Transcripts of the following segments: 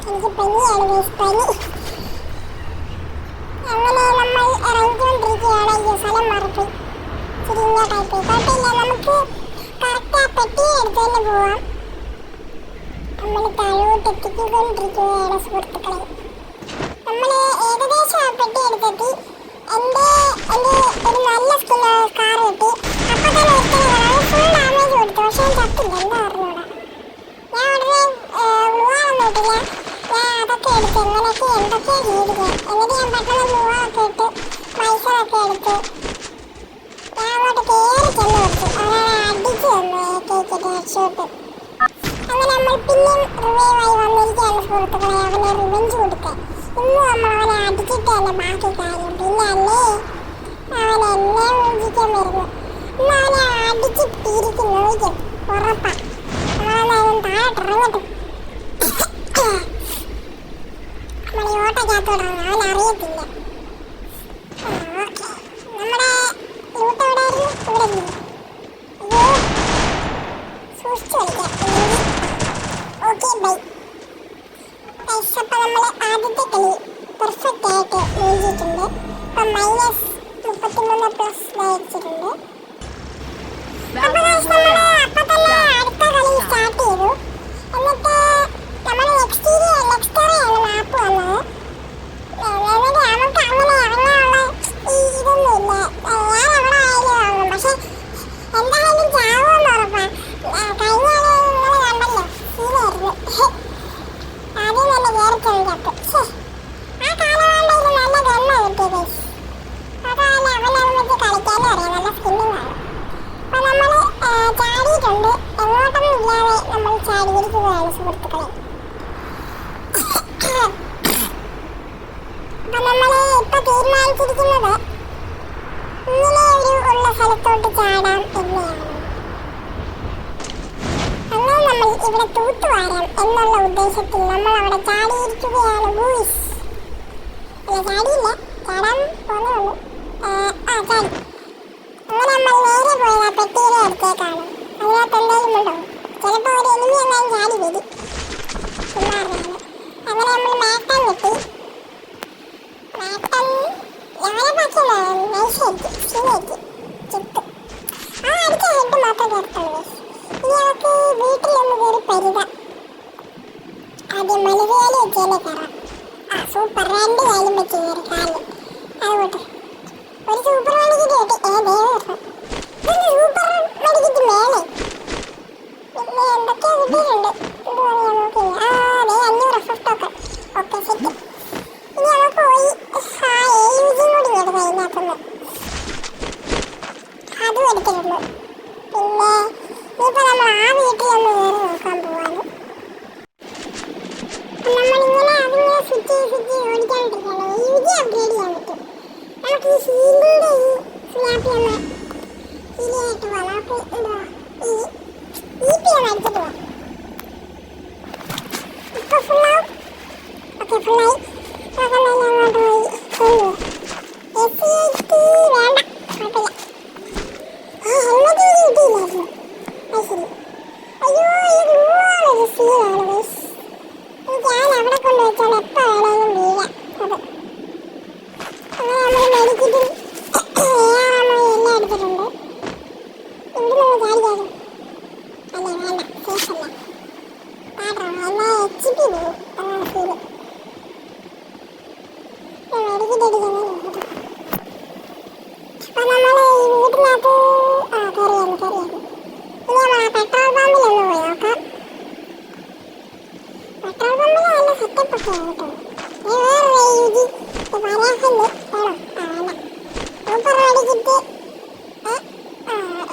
എനിക്ക് പനിയാണ് പനി. അങ്ങനെ നമ്മൾ ഇറങ്ങിക്കൊണ്ടിരിക്കുകയാണ്. ഈ സ്ഥലം മാറിപ്പോയി ഇച്ചിരി ഇങ്ങോട്ടായിപ്പോയി. കുഴപ്പമില്ല, നമുക്ക് കറക്റ്റ് ആ പെട്ടി എടുത്ത് തന്നെ പോവാം. നമ്മൾ താഴോട്ട് എത്തിക്കൊണ്ടിരിക്കുകയാണ് സുഹൃത്തുക്കളെ. നമ്മൾ ഏകദേശം ആ പെട്ടി എടുത്തെത്തി. എൻ്റെ ഒരു നല്ല കാർ കിട്ടി. അപ്പം തന്നെ ഒരുത്തനെ ഫുൾ ഡാമേജ് കൊടുത്തു. പക്ഷെ ഞാൻ ചത്തില്ല, എന്താ അറിഞ്ഞൂടാ. ഞാൻ ഉടനെ ഗ്ലൂവാളൊന്നും ഇട്ടില്ല. ഞാൻ അതൊക്കെ എടുത്ത് എങ്ങനെയൊക്കെ എന്തൊക്കെയോ ചെയ്തില്ല. എന്നിട്ട് ഞാൻ പെട്ടെന്ന് ഗ്ലൂവൊക്കെ ഇട്ട് പൈസകളൊക്കെ എടുത്ത് ഞാൻ അങ്ങോട്ട് കയറി ചെന്ന് കൊടുത്തു. അവനെ അടിച്ചു തന്നു കേക്കിട്ട് ഹെഡ്ഷോട്ട്. അങ്ങനെ നമ്മൾ പിന്നെയും റിവൈവായി വന്നിരിക്കുകയാണ് സുഹൃത്തുക്കളെ. അവനെ റിവെഞ്ച് കൊടുക്കാൻ ഇന്ന് നമ്മൾ അവനെ അടിച്ചിട്ട് തന്നെ ബാക്കി കാര്യം. പിന്നെ അല്ലേ അവൻ എന്നെ ഊഹിക്കാൻ വരുന്നു. ഇന്ന് അവനെ അടിച്ചിട്ടിരിക്കും നോക്കും ഉറപ്പാ. നമ്മളെന്തായാലും താഴോട്ടിറങ്ങട്ടെ. നമ്മൾ ഈ ഓട്ടക്കകത്തോടാണ്, അവനറിയത്തില്ല. ഓക്കെ, നമ്മുടെ ലൂട്ട് എവിടെയായിരുന്നു? ഇവിടെ ഇല്ല. അയ്യോ, സൂക്ഷിച്ചു കളിക്കാം. Okay bye. അപ്പം നമ്മൾ ആദ്യത്തെ കളി പെർഫെക്റ്റ് ആയിട്ട് മൂഞ്ചിട്ടുണ്ട്. ഇപ്പം -33 പ്ലസ് അയച്ചിട്ടുണ്ട്. അപ്പം തന്നെ അടുത്ത കളി സ്റ്റാർട്ട് ചെയ്തു. എന്നിട്ട് നമ്മൾ എക്സ്റ്റീരിയറാണ് മാപ്പ് വന്നത്. എന്നിട്ട് നമുക്ക് അങ്ങനെ ഇറങ്ങാനുള്ള ഇതൊന്നുമില്ല. ഞാൻ എവിടെ ആയാലും ഇറങ്ങും. പക്ഷെ എന്തായാലും ചാവുമെന്ന് ഉറപ്പാണ്. കഴിഞ്ഞ നിങ്ങൾ കണ്ടല്ലോ, സീനായിരുന്നു. ആദ്യം തന്നെ കയറിച്ചത് ചത്ത്. ആ കാലമാണ്ടതിൽ നല്ല ഗണ്ണ കിട്ടിയത്. അതല്ല അവനത് വെച്ച് കളിക്കാനും അറിയാം, നല്ല സ്കില്ലിംഗ് ആണ്. അപ്പം നമ്മൾ ചാടിയിട്ടുണ്ട്. എങ്ങോട്ടൊന്നും ഇല്ലാതെ നമ്മൾ ചാടിയിരിക്കുകയാണ് സുഹൃത്തുക്കളെ. അപ്പം നമ്മൾ ഇപ്പം തീരുമാനിച്ചിരിക്കുന്നത് ഇങ്ങനെ ഉള്ള സ്ഥലത്തോട്ട് ചാടാം എന്നെയാണ്. അങ്ങനെ നമ്മൾ ഇവിടെ തൂത്തുവാരാം എന്നുള്ള ഉദ്ദേശത്തിൽ നമ്മൾ അവിടെ ചാടിയിരിക്കുകയാണ്. ബൂയിസ് അല്ല, ചാടിയില്ല, ചാടാൻ പോകുന്നുള്ളൂ. ചാടി. അങ്ങനെ നമ്മൾ നേരെ പോയത് ആ പെട്ടിയുടെ അടുത്തേക്കാണ്. അതിനകത്ത് എന്തെങ്കിലും ഉണ്ടോ? ചിലപ്പോൾ ഒരു എനിമി എന്നാലും ചാടി വരും. ചുമ്മാറിയാണ്. അങ്ങനെ നമ്മൾ മാറ്റം കിട്ടി. മാറ്റം ഞങ്ങളെ പക്ഷേ നൈസായിരിക്കും, ശരിയായിരിക്കും. ചിപ്പ് ആ അടിച്ച ഹെഡ് മാത്രം കേൾക്കുള്ളൂ. ഇനി നമുക്ക് വീട്ടിലൊന്ന് കയറി പരിത. ആദ്യം മനുവേലി വെച്ചതിനെ കയറാം. സൂപ്പർ, 2 കാലും വെച്ച് കയറി കാലിൽ. അതുകൊണ്ട് ഒരു സൂപ്പർ മെഡിക്കറ്റ് കിട്ടി. ഇതൊന്ന് സൂപ്പർ മെഡിക്കറ്റ് മേലെ എന്തൊക്കെയോ കിട്ടിയിട്ടുണ്ട്. ഇതുപോലെ ഞാൻ നോക്കിയില്ല. 500 ഫിഫ്റ്റൊക്കെ. Okay, set. ഇനി നമുക്ക് പോയി ഏജും കൂടി എടുക്കാം അതിനകത്തുനിന്ന്. അതും എടുത്തിട്ടുണ്ട്. പിന്നെ ഇനിയിപ്പോൾ നമ്മൾ ആ വീട്ടിലൊന്ന് കയറി നോക്കാൻ പോവാണ്. നമ്മളിങ്ങനെ അതിങ്ങനെ സ്വിച്ച് ഓടിക്കാണ്ടിരിക്കുകയാണ്. യുജി അപ്ഗ്രേഡ് ചെയ്യാൻ പറ്റും. നമുക്ക് ഈ ഷീൽഡിൻ്റെ ഈ സ്നാപ്പി ഒന്ന് ശരിയായിട്ട് പോവാം. നമുക്ക് എന്തുവാ ഈ EP ഒന്ന് അടിച്ചിട്ട് പോവാം. ഇപ്പോൾ ഫുള്ളാവും. ഓക്കെ, ഫുള്ളായി. അങ്ങോട്ട് പോയി SCT വേണ്ട, കുഴപ്പമില്ല. ഹെൽമെറ്റ് കിട്ടിയില്ലായിരുന്നു. അത് ശരി. അയ്യോ, ഈ ഗ്ലൂവാണ് സീനാണ് ഗൈസ്. ഞാൻ അവിടെ കൊണ്ട് വെച്ചാൽ എപ്പോൾ വേണമെങ്കിലും വീഴാം. അത് അങ്ങനെ നമ്മൾ മെഡിക്കറ്റും എല്ലാം എടുത്തിട്ടുണ്ട്. ഇവിടെ നമ്മൾ ചാടിക്കാനും അല്ല, വേണ്ട, സേഫല്ല. പാടാണ്, എന്നാൽ HP പോകും. അതാണ് ഫീല്. മെഡിക്കറ്റ് അടിക്കുന്നത്. അപ്പം നമ്മൾ ഈ വീട്ടിനകത്ത് കയറിയായിരുന്നു. ഇനി നമ്മൾ ആ പെട്രോൾ പമ്പിലൊന്ന് പോയി നോക്കാം. പെട്രോൾ പമ്പിൽ നല്ല സെറ്റപ്പൊക്കെയാണ് കേട്ടോ. വേറെ യുജി വരാഹല് വേണോ? വേണ്ട. സൂപ്പർ മെഡിക്കറ്റ്.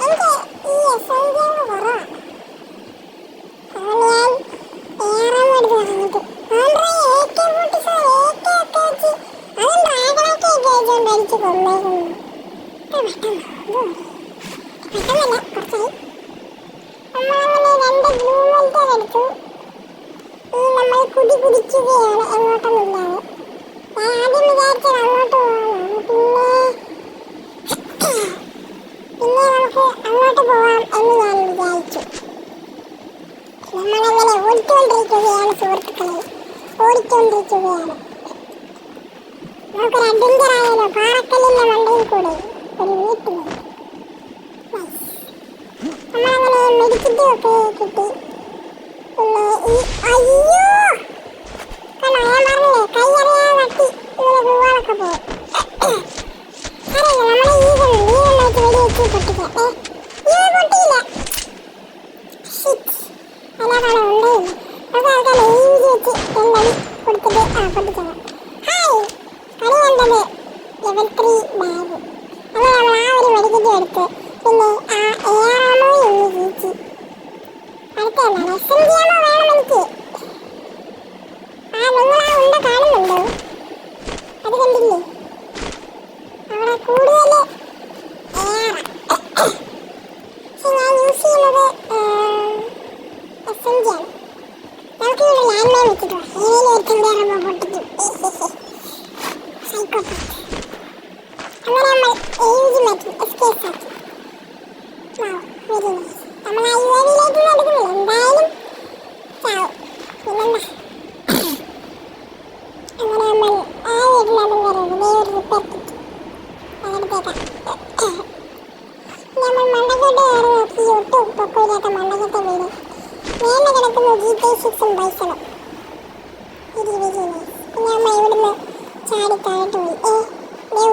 എനിക്ക് ഈ SLG കുറവാണ്. അതുകൊണ്ട് ഞാൻ ARM എടുത്ത് വാങ്ങിട്ടു. AK-47 AK ഒക്കെ വെച്ച് അതും ഡ്രാഗണൊക്കെ വെച്ചുകൊണ്ട് അടിച്ച് കൊന്നേക്കുന്നു. പെട്ടെന്നല്ല കുറച്ചായി. നമ്മളങ്ങനെ 2 ബ്ലൂ വെൽറ്റർ എടുത്തു. നമ്മൾ കുതിക്കുകയാണ് എങ്ങോട്ടൊന്നുമില്ലാതെ. ഞാൻ ആദ്യം വിചാരിച്ചത് അങ്ങോട്ട് പോകാനാണ്. പിന്നെ നമുക്ക് അങ്ങോട്ട് പോവാം എന്ന് ഞാൻ വിചാരിച്ചു. നമ്മളങ്ങനെ ഓടിക്കൊണ്ടിരിക്കുകയാണ് സുഹൃത്തുക്കളെ, ഓടിക്കൊണ്ടിരിക്കുകയാണ്. നമുക്കൊരു അഡ്വഞ്ചർ ആയാലോ, പാറക്കല്ലിന്റെ മണ്ടയിൽ കൂടെ ഒരു വീട്ടിൽ. നമ്മളങ്ങനെ മെഡിക്കറ്റും ഒക്കെ കിട്ടി. പിന്നെ ഈ അയ്യോ കണ്ടോ, ഞാൻ പറഞ്ഞില്ലേ കൈ അറിയാതെ തട്ടി ഇങ്ങനെ പോവാനൊക്കെ പോകും. അറിയില്ല, നമ്മളെ ഈഗിളായിട്ട് വെടി വെച്ച് പൊട്ടിക്കാം. പൊട്ടിയില്ല, അല്ലാതാണ് ഉണ്ടേയില്ല. നമുക്ക് ആൾക്കാർ എഴുതി വെച്ച് 2 അടി കൊടുത്തിട്ട് പൊട്ടിച്ചത്. ഹായ്, കളി കണ്ടത് ലെവൽ 3 ബാഗ്. അങ്ങനെ നമ്മൾ ആ ഒരു മെഡിക്കറ്റും എടുത്ത് പിന്നെ ആ AR ഒന്ന് ജയിച്ചു. അടുത്തതാണ് SMG ആമോ വേണം എനിക്ക്. നിങ്ങൾ ആ ഉണ്ട കാണുന്നുണ്ടോ? അത് കണ്ടില്ലേ? അവിടെ കൂടുതൽ AR. പക്ഷെ ഞാൻ യൂസ് ചെയ്യുന്നത് SMG ആണ്. നമുക്ക് ഇവിടെ ലാൻഡ് മൈൻ വെച്ചിട്ട് ഏതെങ്കിലും ഒരുത്തം കയറുമ്പോൾ പൊട്ടിക്കും. സൈക്കോപാത്ത്. അങ്ങനെ നമ്മൾ AUG മാറ്റി എസ്കേപ്പ് ആക്കി. Very nice. നമ്മൾ ആ UAV-ലേക്ക് എടുക്കുന്നില്ല, എന്തായാലും ചാവും. പിന്നെന്താ, അങ്ങനെ നമ്മൾ ആ വീട്ടിലതും കയറുന്നത് ഒരു റിപ്പയർ കിട്ടി. അതെടുത്തേക്കാം. നമ്മൾ മണ്ടക്കെട്ട് കയറി നോക്കി, ഒട്ടും പൊക്കമില്ലാത്ത മണ്ടക്കെട്ട് വീട്. മേലെ കിടക്കുന്ന GT6 ബൈസണും. Very very nice. പിന്നെ അമ്മ ഇവിടുന്ന് ചാടി താഴോട്ട് പോയി.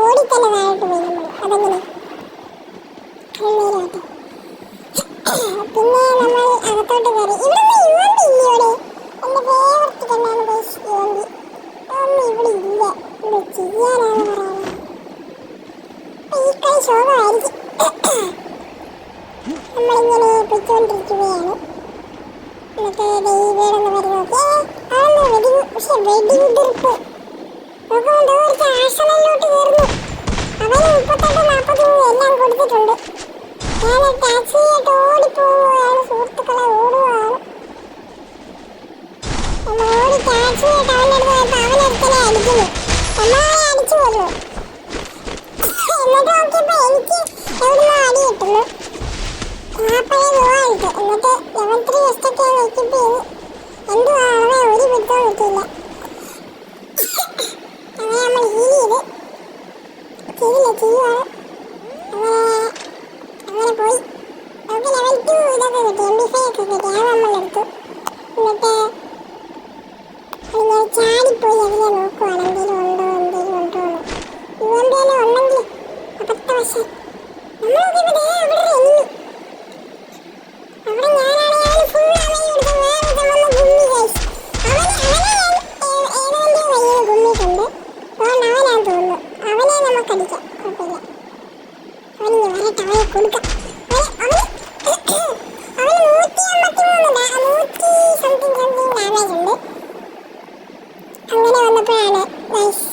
ഓടിത്തന്നെ താഴോട്ട് പോയി നമ്മൾ. അതെങ്ങനെ നേരാട്ടോ. പിന്നെ നമ്മൾ അകത്തോട്ട് കയറി. ഇവിടുന്ന് UMP ഇല്ലയോടെ? എൻ്റെ ഫേവററ്റ് തന്നെയാണ് ബേസ് UMP. ഒന്നും ഇവിടെ ഇല്ല. ഇവിടെ ചെയ്യാനാണ് പറയാനാണ്. ഈ കളി ശോകമായിരിക്കും. നമ്മളിങ്ങനെ പൊയ്ക്കൊണ്ടിരിക്കുകയാണ്. എന്നിട്ട് വീടൊന്ന് വരി നോക്കി. അതൊന്ന് പക്ഷെ വെടിയുതിർപ്പ് നോക്കുന്നുണ്ട്. ഒരു ആശനയിലോട്ട് കയറുന്നു. അവന് 38-40 എല്ലാം കൊടുത്തിട്ടുണ്ട്. ഞാൻ ടാക്സിയായിട്ട് ഓടിപ്പോവുകയാണ് സുഹൃത്തുക്കളെ, ഓടുകയാണ്. നമ്മൾ ഓടി ടാക്സിയായിട്ട് അവൻ്റെ അടുത്ത് പോയപ്പോൾ അവനൊരുത്തനെ അടിക്കുന്നു. നമ്മളെ അടിച്ചു കൊന്നു. എന്നിട്ട് നോക്കിയപ്പോൾ എനിക്ക് എവിടുന്നോ അടി കിട്ടുന്നു. പഴയ ഗോവായിട്ട്. എന്നിട്ട് ലെവൽ 3 വെസ്റ്റൊക്കെ നോക്കിയപ്പോൾ എന്തുവാണോ ഒരു പിടുത്തവും കിട്ടിയില്ല. അങ്ങനെ നമ്മൾ ഹീൽ ചെയ്യുവാണ്. അങ്ങനെ പോയി. നമുക്ക് ലെവൽ 2 ഇതൊക്കെ കിട്ടി, MP5 ഒക്കെ കിട്ടി. അത് നമ്മളെടുത്തു. എന്നിട്ട് അതിങ്ങനെ ചാടിപ്പോയി അതിനെ നോക്കുവാണ് എന്തെങ്കിലും ഉണ്ടോ എന്ന്. UMP തന്നെ ഉണ്ടെങ്കിൽ അബദ്ധവശാൽ നമ്മൾ നോക്കിയപ്പോൾ അവിടെ എണ്ണി. അവിടെ ഞാനാണെങ്കിൽ ഫുൾ അവനെ എടുത്ത് വേറെ വന്ന് ഗുമ്മി ഗൈസ്. അവനെ ഏതെങ്കിലും കയ്യിൽ ഗുമ്മിട്ടുണ്ട്. അതുകൊണ്ട് അവനാന്ന് തോന്നുന്നു. അവനെ നമുക്കടിക്കാം, കുഴപ്പമില്ല. അവനിങ്ങനെ വരട്ടെ, അവനെ കൊടുക്കാം. അവന് 153 സംതിങ് ഡാമേജ് ഉണ്ട്. അങ്ങനെ വന്നപ്പോഴാണ് ഗൈസ്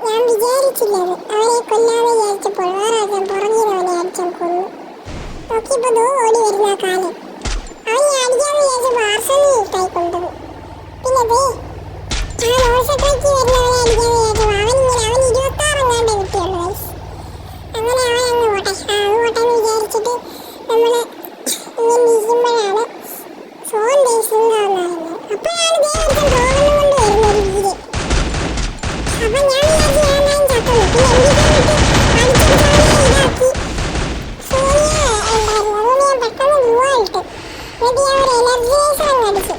ഞാൻ വിചാരിച്ചില്ലത്. അവനെ കൊല്ലാതെ വിചാരിച്ചപ്പോൾ വേറെ ആദ്യം പുറകിൽ അവനെ അടിച്ചാൽ കൊന്നു. നോക്കിയപ്പോൾ ഓടി വരുന്ന ആ കാലം. അവനെ അടിക്കാന്ന് വിചാരിച്ചപ്പോൾ ആർസണൽ ഇട്ടായി കൊണ്ടുപോകും. പിന്നെ ആ നോസട്രയ്ക്ക് വരുന്നവനെ അടിക്കാന്ന് വിചാരിച്ചപ്പോൾ അവൻ 26 എങ്ങാണ്ടേ കിട്ടിയുള്ളൂ ഗൈസ്. അങ്ങനെ അവൻ അങ്ങ് ഓട്ടെ എന്ന് വിചാരിച്ചിട്ട് നമ്മൾ ഇങ്ങനെ ഇരിക്കുമ്പോഴാണ് ഫോൺ ബേസിലുണ്ടാവുന്നതായിരുന്നത്. അപ്പോഴാണ് ഒരുത്തൻ പോകുന്നുകൊണ്ട് വരുന്നൊരു വീട്. അപ്പം ഞാൻ വിചാരിച്ചു ഞാൻ ചത്തുള്ളൂ. പിന്നെ എന്തിട്ട് ഇതാക്കി സോനിയ ഉണ്ടായിരുന്നു. അതുകൊണ്ട് ഞാൻ പെട്ടെന്ന് ഗ്ലൂവായിട്ട് എന്നിട്ട് ഞാൻ ഒരു എനർജൈസർ അങ്ങ് അടിച്ചു.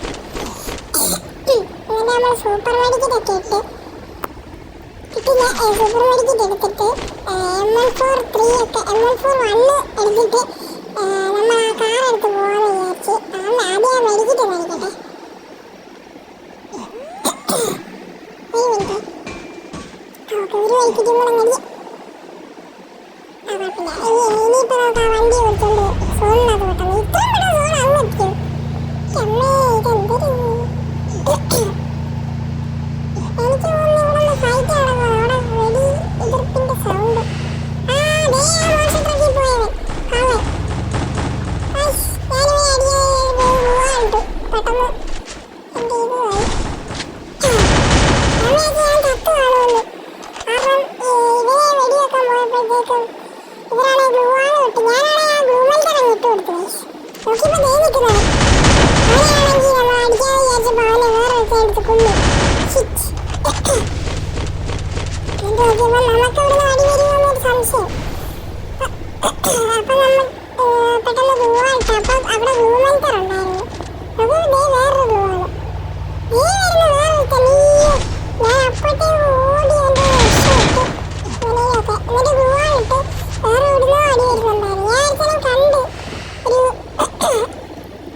എന്നിട്ട് നമ്മൾ സൂപ്പർ മെഡിക്കറ്റൊക്കെ ഇട്ട് കിട്ടില്ല. സൂപ്പർ മെഡിക്കറ്റ് എടുത്തിട്ട് M143 ഒക്കെ M141 എടുത്തിട്ട് നമ്മൾ ആ കാർ എടുത്ത് പോകാമെന്ന് വിചാരിച്ച്. അതുകൊണ്ട് ആദ്യം ആ മെഡിക്കറ്റ് മേടിക്കട്ടെ. ഒരു മിനിറ്റ്. ഓക്കെ, ഒരു മെഡിക്കറ്റും കൂടെ മതി. കുഴപ്പമില്ല. ഇനിയിപ്പോൾ നമുക്ക് ആ വണ്ടി കൊടുത്തോണ്ട് സോണിനകത്ത് പെട്ടെന്ന് ഇത്രയും പെട്ടെന്ന് സോൺ അങ്ങ് എത്തിക്കും. അമ്മേ ഇതെന്തൊരു എനിക്ക് തോന്നുന്നു ഇവിടെ ഫൈറ്റ് നടക്കുന്നത്. അവിടെ വെടി എതിർപ്പിന്റെ സൗണ്ട്. ദേ നോക്കിയപ്പോഴത്തേക്കും ഇവരാണ് ഗ്ലൂ ആണ് വിട്ട്. ഞാനാണ് ആ ഗ്ലൂ മൽത്തരം ഇട്ട് കൊടുത്തു. നോക്കിയപ്പോൾ ദേ നിൽക്കുന്നത് അവനാണെങ്കിൽ നമ്മൾ അടിക്കാതെ വിചാരിച്ചപ്പോൾ അവനെ വേറെ എടുത്ത് കൊന്നു. എന്നിട്ട് നോക്കിയപ്പോൾ നമുക്ക് ഇവിടുന്ന് അടി വരുമെന്നൊരു സംശയം. അപ്പം നമ്മൾ പെട്ടെന്ന് ഗ്ലൂ ഇട്ടു. അപ്പം അവിടെ ഗ്ലൂ മൽത്തരം ഉണ്ടായിരുന്നു. അപ്പോൾ ദേ വേറൊരു ഗ്ലൂ ആണ്. ദേ വരുന്ന വേറൊരുത്തൻ. ഞാൻ അപ്പോഴത്തേക്ക് ഓടി എൻ്റെ രക്ഷപ്പെട്ടു ഇങ്ങനെയൊക്കെ. എന്നിട്ട് ഗ്ലൂ ഇട്ട് വേറെ എവിടുന്നോ അടി വരുന്നുണ്ടായിരുന്നു. ഞാൻ ഒരിക്കലും കണ്ട് ഒരു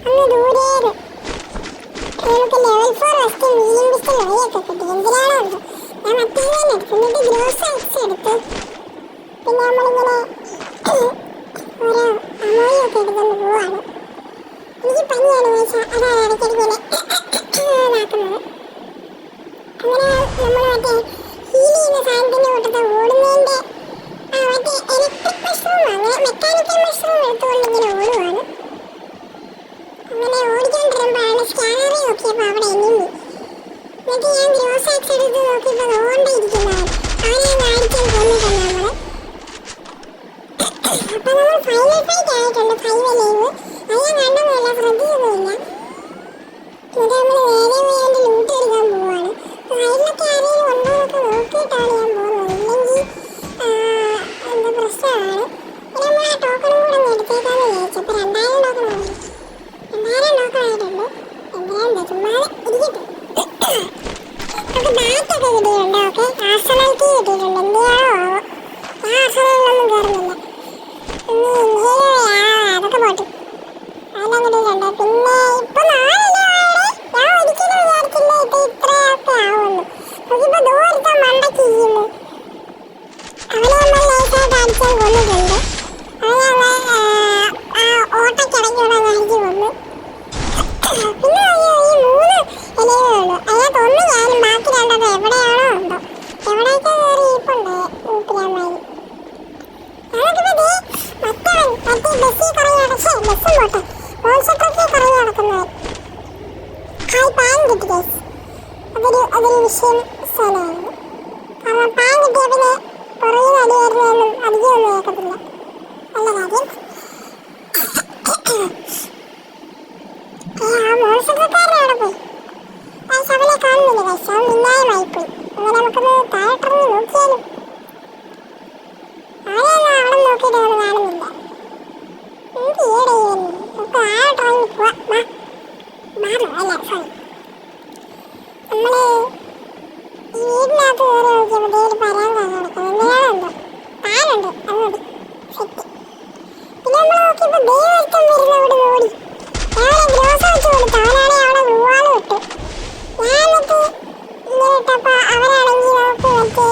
അങ്ങ് ദൂരേത് നമുക്ക് ലെവൽ 4 ഫസ്റ്റ് വീലിംഗ് പിസ്റ്റൽ വഴിയൊക്കെ കിട്ടി. എന്തിനാണോ എന്തോ ഞാൻ മറ്റേ തന്നെ എടുത്തു. എന്നിട്ട് ഗ്രോസ് എക്സ് എടുത്ത് പിന്നെ നമ്മളിങ്ങനെ ഓരോ അമോയൊക്കെ എടുത്തുകൊണ്ട് പോവാണ്. എനിക്ക് പനിയാണ് വെച്ചാൽ അതാണ് ഇടയ്ക്കിടയ്ക്ക് ഇതാക്കുന്നത്. അങ്ങനെ നമ്മൾ മറ്റേ ഹീൽ ചെയ്യുന്ന സാധനത്തിൻ്റെ കൂട്ടത്തെ ഓടുന്നതിൻ്റെ മറ്റേ ഇലക്ട്രിക് മഷ്റൂം അങ്ങനെ മെക്കാനിക്കൽ മഷ്റൂം എടുത്തുകൊണ്ട് ഇങ്ങനെ ഓടുവാണ്. അങ്ങനെ ഓടിക്കൊണ്ടിരുമ്പോഴാണ് സ്കാനറിൽ നോക്കിയപ്പോൾ അവിടെ എനിമി. എന്നിട്ട് ഞാൻ ഗ്രോസ് ആക്സ് എടുത്ത് നോക്കിയപ്പോൾ ഓണ്ടിരിക്കുന്നവൻ അവനെ അങ്ങ് അടിക്കാൻ കൊന്നിട്ടുണ്ട് നമ്മൾ. അപ്പം നമ്മൾ ഫൈനൽ ഫൈറ്റ് ആയിട്ടുണ്ട്. 5 ലൈവ് അത് ഞാൻ കണ്ടൊന്നുമില്ല, ശ്രദ്ധിച്ചൊന്നുമില്ല. എന്നിട്ട് നമ്മൾ നേരെ പോയി അതിൻ്റെ ലൂട്ട് എടുക്കാൻ പോവാണ്. സൈഡിലൊക്കെ ആരെങ്കിലും ഉണ്ടോ എന്നൊക്കെ നോക്കിയിട്ടാണ് ഞാൻ പോകുന്നത്. ഇല്ലെങ്കിൽ എന്താ പ്രശ്നമാണ്. പിന്നെ നമ്മൾ ആ ടോക്കണും കൂടെ ഒന്ന് എടുത്തേക്കാന്ന് വിചാരിച്ചു. അപ്പോൾ 2000 ടോക്കൺ ആയിരുന്നു. 2000 ടോക്കൺ ആയിട്ടുണ്ട്. എന്തിനാ ചുമ്മാ ഇരിക്കട്ടെ. നമുക്ക് ബാറ്റൊക്കെ കിട്ടിയിട്ടുണ്ട്. ഓക്കെ, ആർസണൽ കീ കിട്ടിയിട്ടുണ്ട്. എന്തിനാണോ ആവോ, ഞാൻ ആർസണലിലൊന്നും കയറുന്നില്ല. അതൊക്കെ പോട്ടെ, അതെല്ലാം കിട്ടിയിട്ടുണ്ട്. പിന്നെ ഇപ്പം 4 ഞാൻ ഒരിക്കലും വിചാരിച്ചില്ല ഇത് ഇത്രയൊക്കെ ആവുമെന്ന്. നോക്കിയപ്പോൾ ദൂരത്തെ മണ്ടയ്ക്ക് ഇരിക്കുന്നു. അവനെ നമ്മൾ നൈസായിട്ട് അടിച്ചാൽ കൊന്നിട്ടുണ്ട്. അവനെ ആ ഓട്ടയ്ക്കിടയ്ക്കൂടെ അടിച്ച് കൊന്നു. പിന്നെ ഈ 3 ഇലയേ ഉള്ളൂ. അതിനകത്തൊന്ന് ഞാനും ബാക്കി 2 എവിടെയാണോ ഉണ്ടോ എവിടെയൊക്കെ കയറി ഇരിപ്പുണ്ട് ഊപ്പിലാമായി. നമുക്കിപ്പോൾ മറ്റേ ബസ്സിൽ കറങ്ങി നടക്കും. ബസ്സും പോട്ടെ, മോൺസ്റ്റർ ട്രക്കിൽ കറങ്ങി നടക്കുന്നവൻ പാൻ കിട്ടി ഗൈസ്. അതൊരു വിഷയം സ്ഥലമായിരുന്നു. കാരണം പാൻ കിട്ടിയ പിന്നെ പുറകിൽ അടി വരുന്നതൊന്നും അധികമൊന്നും കേൾക്കത്തില്ല. നല്ല കാര്യം. ആ മോൺസ്റ്റർ ട്രക്കാരനെ അവിടെ പോയി. ഗൈസ് അവനെ കാണുന്നില്ല ഗൈസ്, അവൻ മിന്നായമായിപ്പോയി. അങ്ങനെ നമുക്കൊന്ന് താഴോട്ടിറങ്ങി നോക്കിയാലും അവനെയൊന്നും അവിടെ നോക്കിയിട്ട് അവന് കാണുന്നില്ല. എനിക്ക് ഈയിടെ നമുക്ക് താഴോട്ടിറങ്ങി പോവാം. മാറും അല്ല സോറി, നമ്മൾ ഈ വീടിനകത്ത് കയറി നോക്കിയപ്പോൾ ഒരു പരാങ്കാണ് നടക്കുന്നത്. എന്തിനാണോ എന്തോ താനുണ്ട്, അത് മതി, സെറ്റ്. പിന്നെ നമ്മൾ നോക്കിയപ്പോൾ ദൈവം വരുന്ന അവിടെ ഓടി. ഞാൻ ഗ്രോസ് വെച്ച് കൊടുത്തു. അവനാണെങ്കിൽ അവിടെ ഗ്ലൂവാൾ വിട്ടു. ഞാൻ എന്നിട്ട് ഇങ്ങനെ ഇട്ടപ്പോൾ അവനാണെങ്കിൽ നമുക്ക് മറ്റേ